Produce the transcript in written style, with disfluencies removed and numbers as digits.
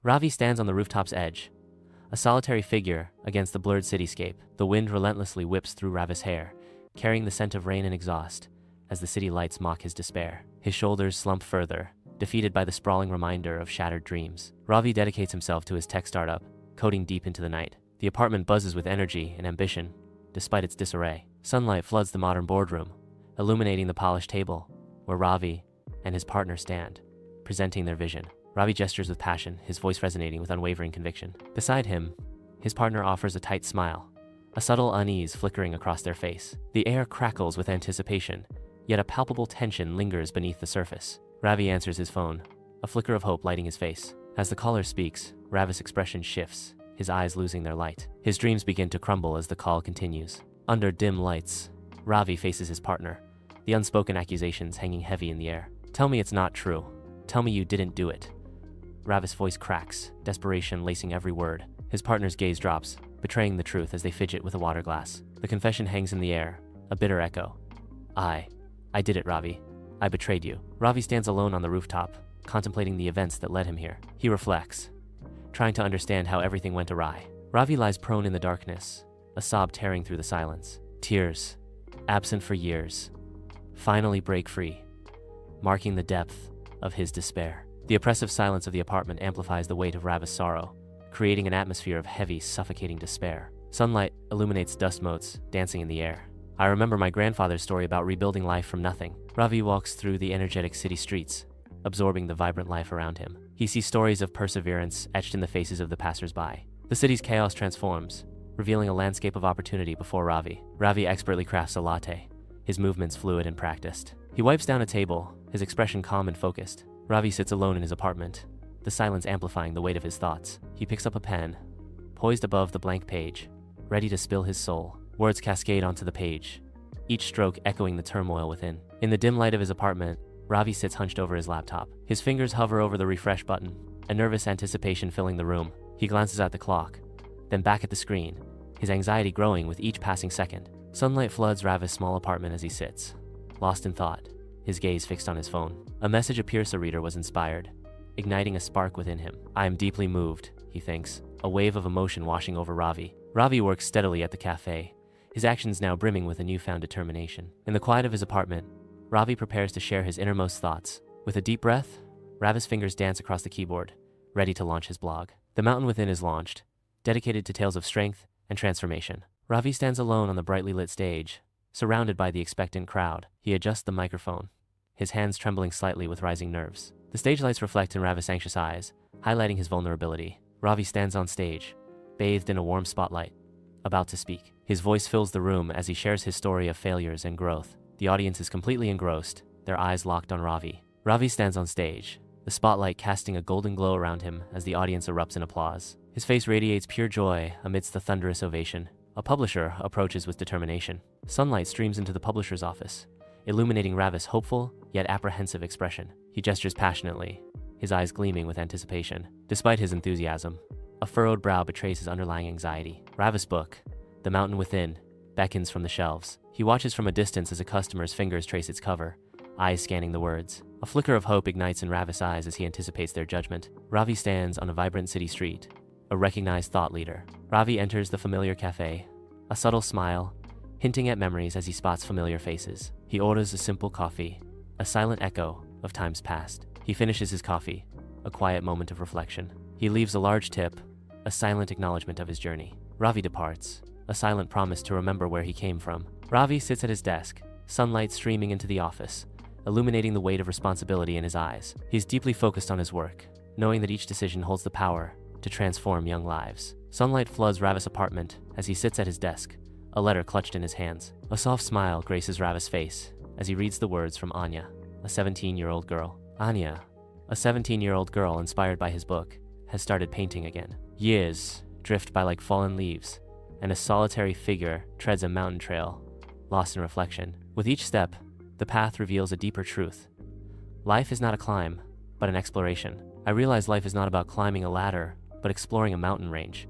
Ravi stands on the rooftop's edge, a solitary figure against the blurred cityscape. The wind relentlessly whips through Ravi's hair, carrying the scent of rain and exhaust as the city lights mock his despair. His shoulders slump further, defeated by the sprawling reminder of shattered dreams. Ravi dedicates himself to his tech startup, coding deep into the night. The apartment buzzes with energy and ambition, despite its disarray. Sunlight floods the modern boardroom, illuminating the polished table where Ravi and his partner stand, presenting their vision. Ravi gestures with passion, his voice resonating with unwavering conviction. Beside him, his partner offers a tight smile, a subtle unease flickering across their face. The air crackles with anticipation, yet a palpable tension lingers beneath the surface. Ravi answers his phone, a flicker of hope lighting his face. As the caller speaks, Ravi's expression shifts, his eyes losing their light. His dreams begin to crumble as the call continues. Under dim lights, Ravi faces his partner, the unspoken accusations hanging heavy in the air. "Tell me it's not true. Tell me you didn't do it." Ravi's voice cracks, desperation lacing every word. His partner's gaze drops, betraying the truth as they fidget with a water glass. The confession hangs in the air, a bitter echo. I did it, Ravi. I betrayed you." Ravi stands alone on the rooftop, contemplating the events that led him here. He reflects, trying to understand how everything went awry. Ravi lies prone in the darkness, a sob tearing through the silence. Tears, absent for years, finally break free, marking the depth of his despair. The oppressive silence of the apartment amplifies the weight of Ravi's sorrow, creating an atmosphere of heavy, suffocating despair. Sunlight illuminates dust motes dancing in the air. "I remember my grandfather's story about rebuilding life from nothing." Ravi walks through the energetic city streets, absorbing the vibrant life around him. He sees stories of perseverance etched in the faces of the passers-by. The city's chaos transforms, revealing a landscape of opportunity before Ravi. Ravi expertly crafts a latte, his movements fluid and practiced. He wipes down a table, his expression calm and focused. Ravi sits alone in his apartment, the silence amplifying the weight of his thoughts. He picks up a pen, poised above the blank page, ready to spill his soul. Words cascade onto the page, each stroke echoing the turmoil within. In the dim light of his apartment, Ravi sits hunched over his laptop. His fingers hover over the refresh button, a nervous anticipation filling the room. He glances at the clock, then back at the screen, his anxiety growing with each passing second. Sunlight floods Ravi's small apartment as he sits, lost in thought, his gaze fixed on his phone. A message appears. The reader was inspired, igniting a spark within him. "I am deeply moved," he thinks, a wave of emotion washing over Ravi. Ravi works steadily at the cafe, his actions now brimming with a newfound determination. In the quiet of his apartment, Ravi prepares to share his innermost thoughts. With a deep breath, Ravi's fingers dance across the keyboard, ready to launch his blog. The Mountain Within is launched, dedicated to tales of strength and transformation. Ravi stands alone on the brightly lit stage, surrounded by the expectant crowd. He adjusts the microphone, his hands trembling slightly with rising nerves. The stage lights reflect in Ravi's anxious eyes, highlighting his vulnerability. Ravi stands on stage, bathed in a warm spotlight, about to speak. His voice fills the room as he shares his story of failures and growth. The audience is completely engrossed, their eyes locked on Ravi. Ravi stands on stage, the spotlight casting a golden glow around him as the audience erupts in applause. His face radiates pure joy amidst the thunderous ovation. A publisher approaches with determination. Sunlight streams into the publisher's office, illuminating Ravi's hopeful yet apprehensive expression. He gestures passionately, his eyes gleaming with anticipation. Despite his enthusiasm, a furrowed brow betrays his underlying anxiety. Ravi's book, The Mountain Within, beckons from the shelves. He watches from a distance as a customer's fingers trace its cover, eyes scanning the words. A flicker of hope ignites in Ravi's eyes as he anticipates their judgment. Ravi stands on a vibrant city street, a recognized thought leader. Ravi enters the familiar cafe, a subtle smile, hinting at memories as he spots familiar faces. He orders a simple coffee, a silent echo of times past. He finishes his coffee, a quiet moment of reflection. He leaves a large tip, a silent acknowledgement of his journey. Ravi departs, a silent promise to remember where he came from. Ravi sits at his desk, sunlight streaming into the office, illuminating the weight of responsibility in his eyes. He's deeply focused on his work, knowing that each decision holds the power to transform young lives. Sunlight floods Ravi's apartment as he sits at his desk, a letter clutched in his hands. A soft smile graces Ravi's face as he reads the words from Anya, a 17-year-old girl. Anya, a 17-year-old girl inspired by his book, has started painting again. Years drift by like fallen leaves, and a solitary figure treads a mountain trail, lost in reflection. With each step, the path reveals a deeper truth. Life is not a climb, but an exploration. I realize life is not about climbing a ladder, but exploring a mountain range.